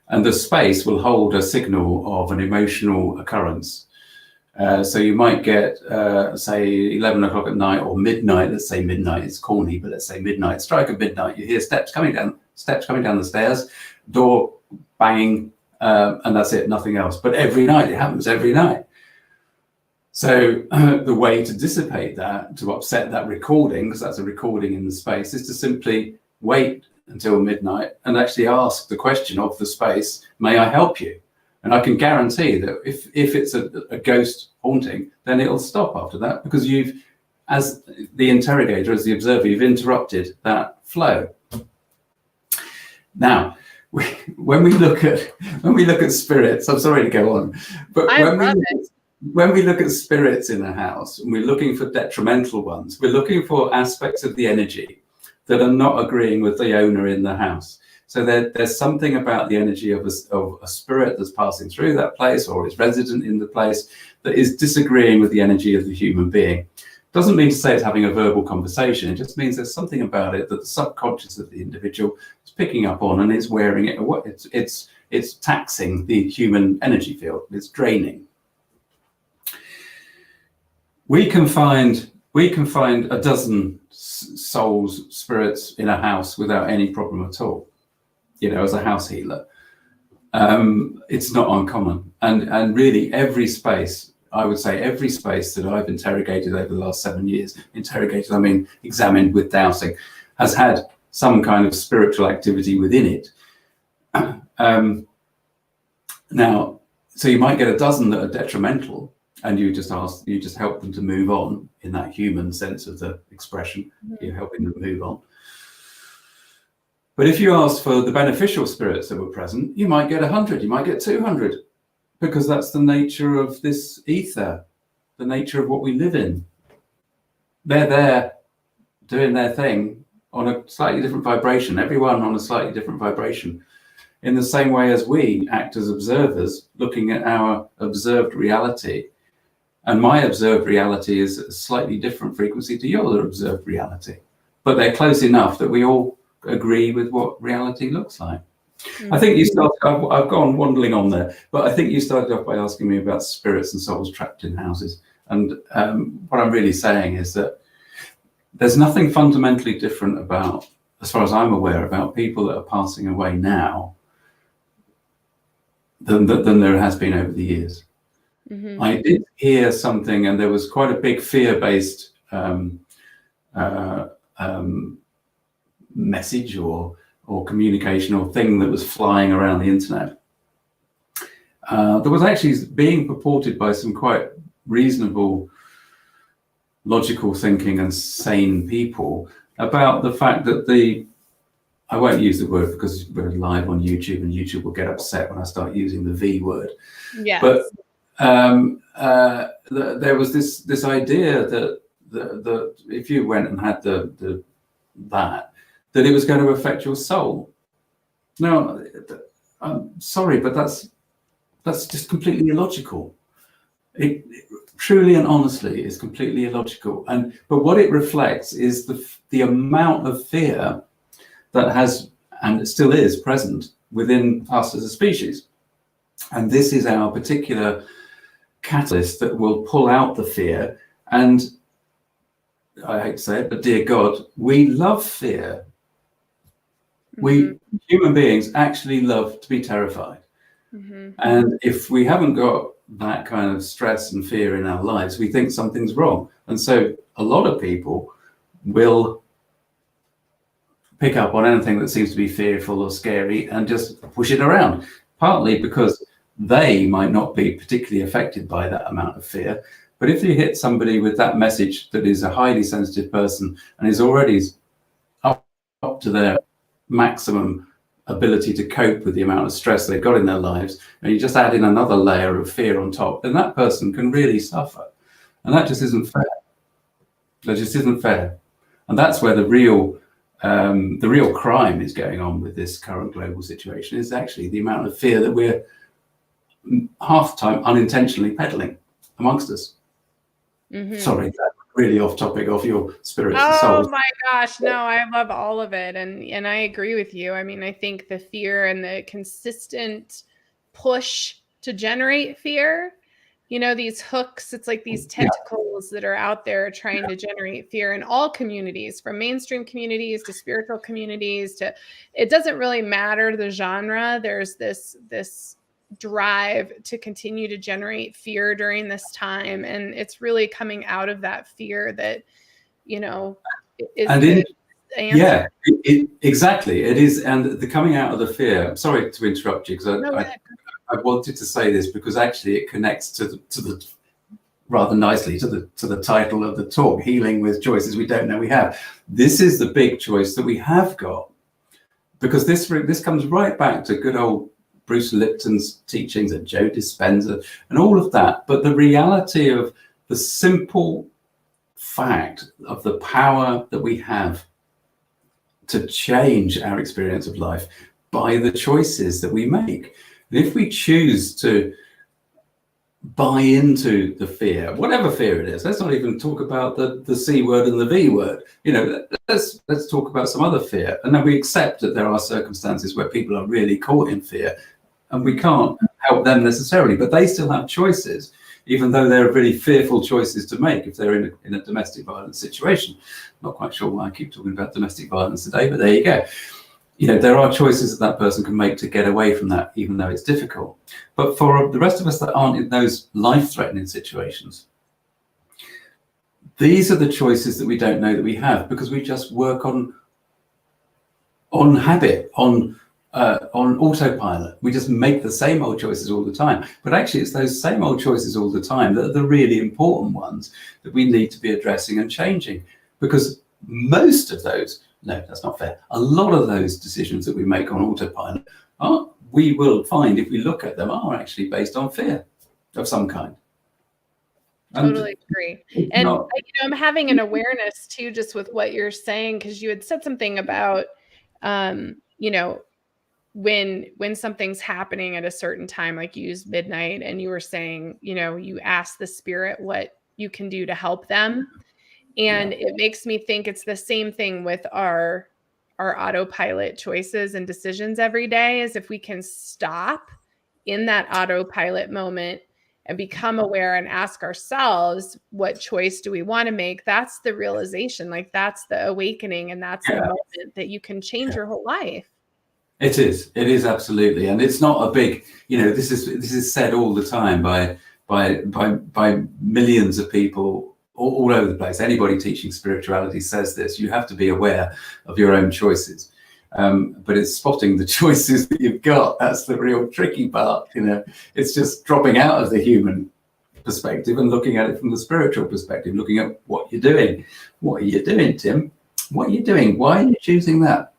and the space will hold a signal of an emotional occurrence. So you might get, say, 11 o'clock at night or midnight. Let's say midnight. It's corny, but let's say midnight. Strike of midnight. You hear steps coming down the stairs, door banging, and that's it. Nothing else. But every night it happens. Every night. So the way to dissipate that, to upset that recording, because that's a recording in the space, is to simply wait until midnight and actually ask the question of the space, may I help you? And I can guarantee that if it's a ghost haunting, then it'll stop after that, because you've, as the interrogator, as the observer, you've interrupted that flow. Now, when we look at spirits, I'm sorry to go on, but when we look at spirits in a house and we're looking for detrimental ones, we're looking for aspects of the energy that are not agreeing with the owner in the house. So there's something about the energy of a spirit that's passing through that place or is resident in the place that is disagreeing with the energy of the human being. Doesn't mean to say it's having a verbal conversation. It just means there's something about it that the subconscious of the individual is picking up on, and it's wearing it. It's taxing the human energy field. It's draining. We can find a dozen souls, spirits in a house without any problem at all. As a house healer, it's not uncommon. And really, every space, I would say, every space that I've interrogated over the last 7 years, I mean examined with dowsing, has had some kind of spiritual activity within it. Now, So you might get a dozen that are detrimental, and you just help them to move on in that human sense of the expression. You're helping them move on. But if you ask for the beneficial spirits that were present, you might get 100, you might get 200, because that's the nature of this ether, the nature of what we live in. They're there doing their thing on a slightly different vibration, everyone on a slightly different vibration, in the same way as we act as observers, looking at our observed reality. And my observed reality is a slightly different frequency to your observed reality, but they're close enough that we all agree with what reality looks like. I think you started, I've gone wandering on there, but I think you started off by asking me about spirits and souls trapped in houses. And what I'm really saying is that there's nothing fundamentally different about, as far as I'm aware, about people that are passing away now than there has been over the years. I did hear something, and there was quite a big fear-based message or communication or thing that was flying around the internet. That was actually being purported by some quite reasonable, logical thinking and sane people about the fact that I won't use the word because we're live on YouTube and YouTube will get upset when I start using the V word. Yes. But there was this idea that if you went and had that it was going to affect your soul. Now, I'm sorry, but that's just completely illogical. It truly and honestly is completely illogical. But what it reflects is the amount of fear that has, and it still is, present within us as a species. And this is our particular catalyst that will pull out the fear. And I hate to say it, but dear God, we love fear. We human beings actually love to be terrified. And if we haven't got that kind of stress and fear in our lives, we think something's wrong. And so a lot of people will pick up on anything that seems to be fearful or scary and just push it around, partly because they might not be particularly affected by that amount of fear. But if you hit somebody with that message that is a highly sensitive person and is already up to their maximum ability to cope with the amount of stress they've got in their lives, and you just add in another layer of fear on top, then that person can really suffer. And that just isn't fair. That just isn't fair. And that's where the real crime is going on with this current global situation, is actually the amount of fear that we're half the time unintentionally peddling amongst us. Sorry, that's really off topic, off your spirits and souls. Oh my gosh, no, I love all of it. And I agree with you. I mean, I think the fear and the consistent push to generate fear, you know, these hooks, it's like these tentacles that are out there trying to generate fear in all communities, from mainstream communities to spiritual communities to, it doesn't really matter the genre. There's this drive to continue to generate fear during this time, and it's really coming out of that fear that, you know, is the answer. Exactly, it is. And the coming out of the fear, sorry to interrupt you, because I wanted to say this because actually it connects to the rather nicely to the title of the talk, Healing with Choices We Don't Know We Have. This is the big choice that we have got, because this comes right back to good old Bruce Lipton's teachings and Joe Dispenza and all of that. But the reality of the simple fact of the power that we have to change our experience of life by the choices that we make. And if we choose to buy into the fear, whatever fear it is, let's not even talk about the C word and the V word, you know, let's talk about some other fear. And then we accept that there are circumstances where people are really caught in fear, and we can't help them necessarily, but they still have choices, even though they're really fearful choices to make if they're in a domestic violence situation. Not quite sure why I keep talking about domestic violence today, but there you go. You know, there are choices that person can make to get away from that, even though it's difficult. But for the rest of us that aren't in those life-threatening situations, these are the choices that we don't know that we have, because we just work on habit, on on autopilot. We just make the same old choices all the time. But actually, it's those same old choices all the time that are the really important ones that we need to be addressing and changing. Because most of those, no, that's not fair. A lot of those decisions that we make on autopilot are, we will find if we look at them, are actually based on fear of some kind. Totally agree. And I'm having an awareness too, just with what you're saying, because you had said something about, when something's happening at a certain time, like you used midnight, and you were saying, you ask the spirit what you can do to help them. And it makes me think it's the same thing with our autopilot choices and decisions every day, is if we can stop in that autopilot moment and become aware and ask ourselves, what choice do we want to make? That's the realization, like that's the awakening, and that's the moment that you can change your whole life. It is absolutely. And it's not a big, this is said all the time by millions of people all over the place. Anybody teaching spirituality says this. You have to be aware of your own choices. But it's spotting the choices that you've got. That's the real tricky part. It's just dropping out of the human perspective and looking at it from the spiritual perspective, looking at what you're doing. What are you doing, Tim? What are you doing? Why are you choosing that?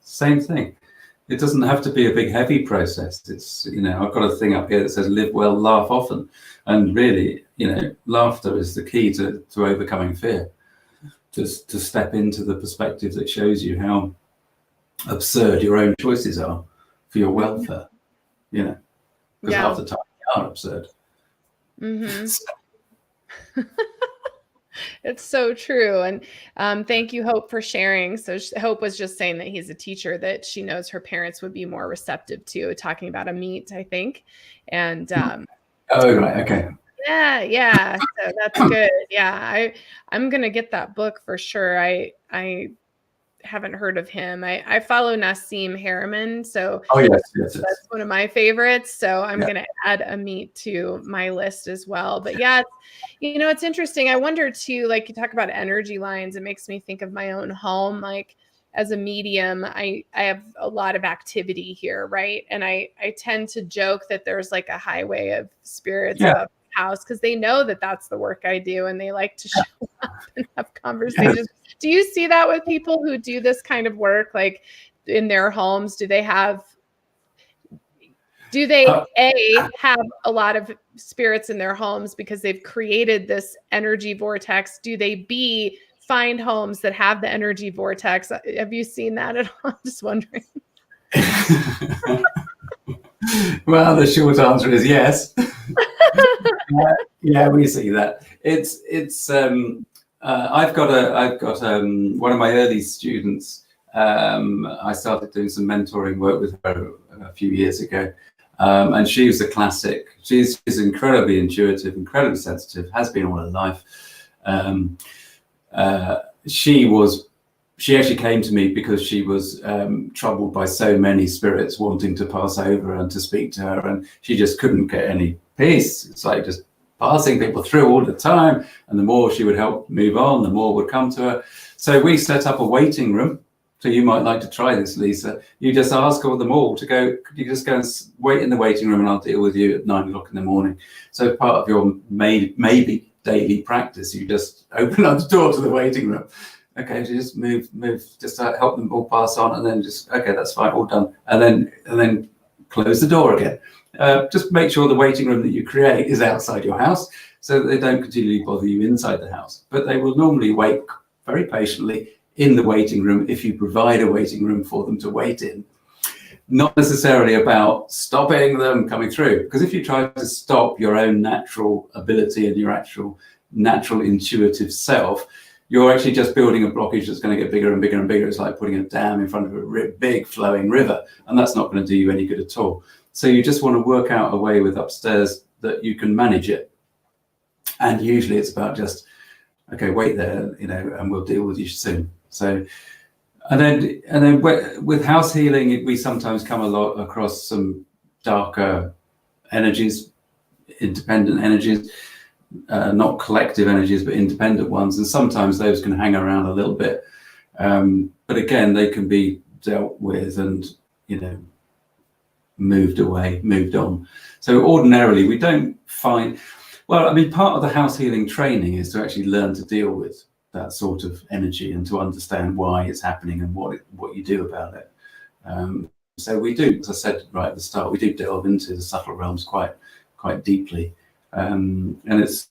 Same thing. It doesn't have to be a big, heavy process. It's, I've got a thing up here that says live well, laugh often. And really, laughter is the key to overcoming fear. Just to step into the perspective that shows you how absurd your own choices are for your welfare, because half the time they are absurd. It's so true. And thank you, Hope, for sharing. So Hope was just saying that he's a teacher that she knows her parents would be more receptive to, talking about a meet, I think. And oh, right, okay. Yeah. So that's good. Yeah, I'm gonna get that book for sure. I haven't heard of him. I follow Nassim Harriman, so yes. That's one of my favorites. So I'm gonna add a meet to my list as well. But it's interesting. I wonder too, like you talk about energy lines, it makes me think of my own home. Like as a medium, I have a lot of activity here, right? And I tend to joke that there's like a highway of spirits above the house, because they know that that's the work I do, and they like to show up and have conversations. Do you see that with people who do this kind of work, like in their homes? Do they have have a lot of spirits in their homes because they've created this energy vortex? Do they B, find homes that have the energy vortex? Have you seen that at all? I'm just wondering. Well, the short answer is yes. We see that. It's I've got one of my early students. I started doing some mentoring work with her a few years ago, and she was a classic. She's incredibly intuitive, incredibly sensitive, has been all her life. She actually came to me because she was troubled by so many spirits wanting to pass over and to speak to her, and she just couldn't get any peace. It's like just passing people through all the time, and the more she would help move on, the more would come to her. So we set up a waiting room. So you might like to try this, Lisa. You just ask all them all to go, could you just go and wait in the waiting room, and I'll deal with you at 9 o'clock in the morning. So part of your maybe daily practice, you just open up the door to the waiting room. Okay, so just move, just help them all pass on, and then just, okay, that's fine, all done. And then close the door again. Just make sure the waiting room that you create is outside your house, so that they don't continually bother you inside the house. But they will normally wait very patiently in the waiting room if you provide a waiting room for them to wait in. Not necessarily about stopping them coming through, because if you try to stop your own natural ability and your actual natural intuitive self, you're actually just building a blockage that's going to get bigger and bigger and bigger. It's like putting a dam in front of a big flowing river, and that's not going to do you any good at all. So you just want to work out a way with upstairs that you can manage it. And usually it's about just, okay, wait there, and we'll deal with you soon. So, and then with house healing, we sometimes come across some darker energies, independent energies, not collective energies, but independent ones. And sometimes those can hang around a little bit. But again, they can be dealt with, and moved away, moved on. So ordinarily we don't find, well, I mean, part of the house healing training is to actually learn to deal with that sort of energy and to understand why it's happening and what you do about it. So we do, as I said right at the start, we do delve into the subtle realms quite deeply, and it's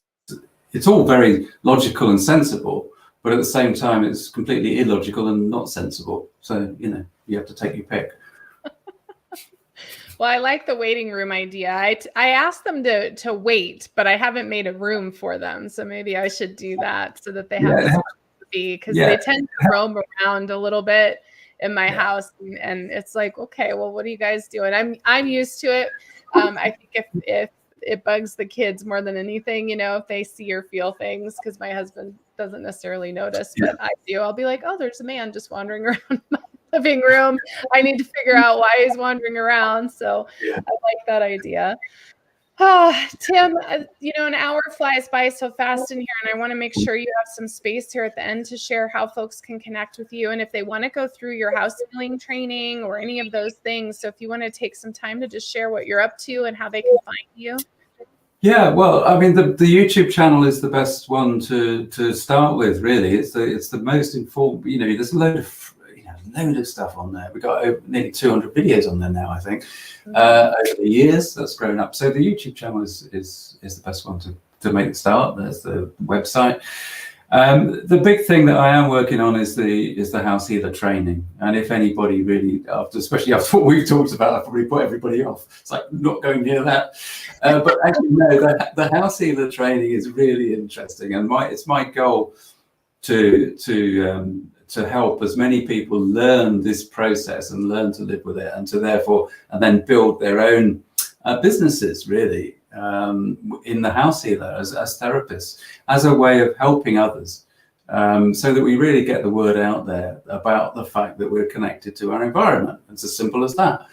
all very logical and sensible, but at the same time it's completely illogical and not sensible. So you have to take your pick. Well, I like the waiting room idea. I asked them to wait, but I haven't made a room for them. So maybe I should do that so that they have a spot to be, because they tend to roam around a little bit in my house, and it's like, okay, well, what are you guys doing? I'm used to it. I think if it bugs the kids more than anything, if they see or feel things, because my husband doesn't necessarily notice, but I do. I'll be like, oh, there's a man just wandering around my living room. I need to figure out why he's wandering around. So I like that idea. Tim, an hour flies by so fast in here, and I want to make sure you have some space here at the end to share how folks can connect with you, and if they want to go through your house healing training or any of those things. So if you want to take some time to just share what you're up to and how they can find you. Yeah, well, I mean, the YouTube channel is the best one to start with, really. It's the most informed. There's a load of stuff on there. We've got over nearly 200 videos on there now, I think. Over the years, that's grown up. So the YouTube channel is the best one to make the start. There's the website. The big thing that I am working on is the house healer training. And if anybody really, especially after what we've talked about, I've probably put everybody off. It's like not going near that. But actually, no, the house healer training is really interesting, and it's my goal to help as many people learn this process and learn to live with it, and then build their own businesses, really, in the house healer as therapists, as a way of helping others, so that we really get the word out there about the fact that we're connected to our environment. It's as simple as that.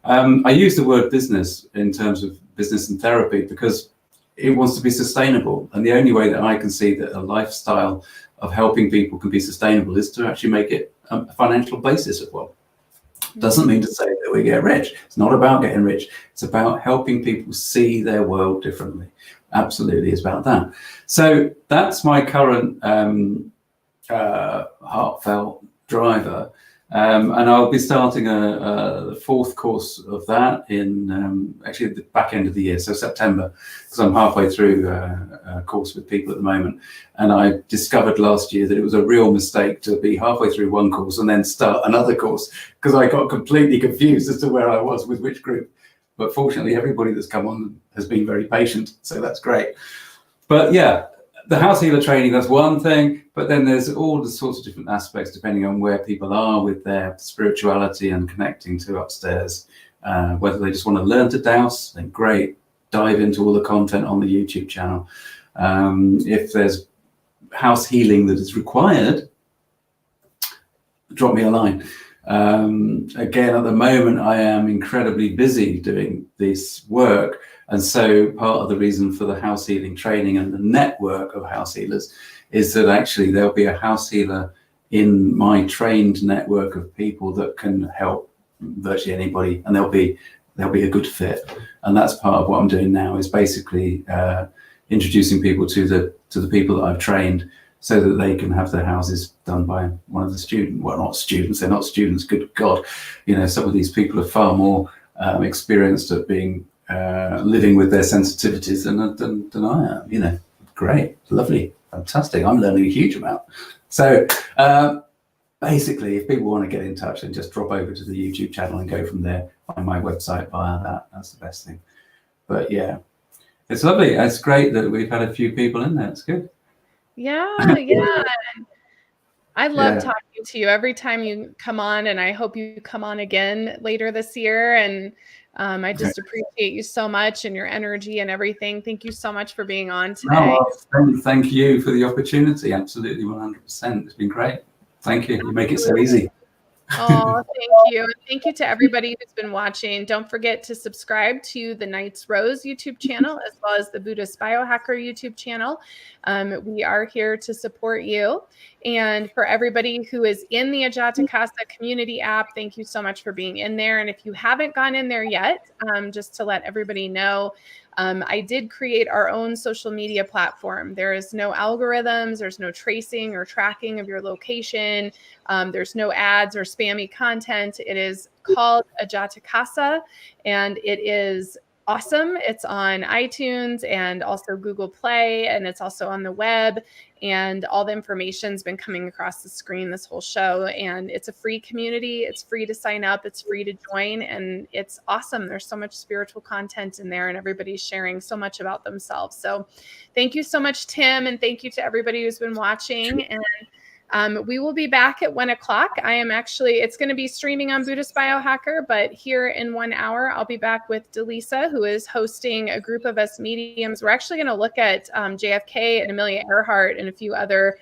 I use the word business in terms of business and therapy because it wants to be sustainable, and the only way that I can see that a lifestyle of helping people can be sustainable is to actually make it a financial basis as well. Doesn't mean to say that we get rich. It's not about getting rich. It's about helping people see their world differently. Absolutely, it's about that. So that's my current heartfelt driver. And I'll be starting the fourth course of that in actually at the back end of the year, so September, because I'm halfway through a course with people at the moment. And I discovered last year that it was a real mistake to be halfway through one course and then start another course, because I got completely confused as to where I was with which group. But fortunately, everybody that's come on has been very patient, so that's great. But yeah, the house healer training, that's one thing, but then there's all the sorts of different aspects depending on where people are with their spirituality and connecting to upstairs. Whether they just want to learn to dowse, then great, dive into all the content on the YouTube channel. If there's house healing that is required, drop me a line. Again, at the moment, I am incredibly busy doing this work. And so part of the reason for the house healing training and the network of house healers is that actually there'll be a house healer in my trained network of people that can help virtually anybody, and they'll be a good fit. And that's part of what I'm doing now, is basically introducing people to the people that I've trained, so that they can have their houses done by one of the students. Well, not students, they're not students, good God. Some of these people are far more experienced at being living with their sensitivities than I am. Great, lovely, fantastic. I'm learning a huge amount. So basically, if people want to get in touch, then just drop over to the YouTube channel and go from there. Find my website via that. That's the best thing. But yeah, it's lovely. It's great that we've had a few people in there. It's good. Yeah. I love talking to you every time you come on, and I hope you come on again later this year. And I just appreciate you so much, and your energy and everything. Thank you so much for being on today. Thank you for the opportunity. Absolutely, 100%. It's been great. Thank you. You make it so easy. Oh, thank you. And thank you to everybody who's been watching. Don't forget to subscribe to the Knight's Rose YouTube channel, as well as the Buddhist Biohacker YouTube channel. We are here to support you. And for everybody who is in the Ajatakasa community app, thank you so much for being in there. And if you haven't gone in there yet, just to let everybody know, I did create our own social media platform. There is no algorithms, there's no tracing or tracking of your location. There's no ads or spammy content. It is called Ajatakasa, and it is awesome. It's on iTunes and also Google Play, and it's also on the web. And all the information's been coming across the screen this whole show. And it's a free community. It's free to sign up. It's free to join. And it's awesome. There's so much spiritual content in there, and everybody's sharing so much about themselves. So thank you so much, Tim. And thank you to everybody who's been watching. And we will be back at 1 o'clock. It's going to be streaming on Buddhist Biohacker, but here in 1 hour, I'll be back with Delisa, who is hosting a group of us mediums. We're actually going to look at JFK and Amelia Earhart and a few other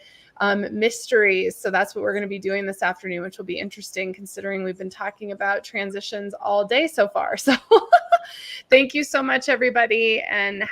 mysteries. So that's what we're going to be doing this afternoon, which will be interesting considering we've been talking about transitions all day so far. So thank you so much, everybody. And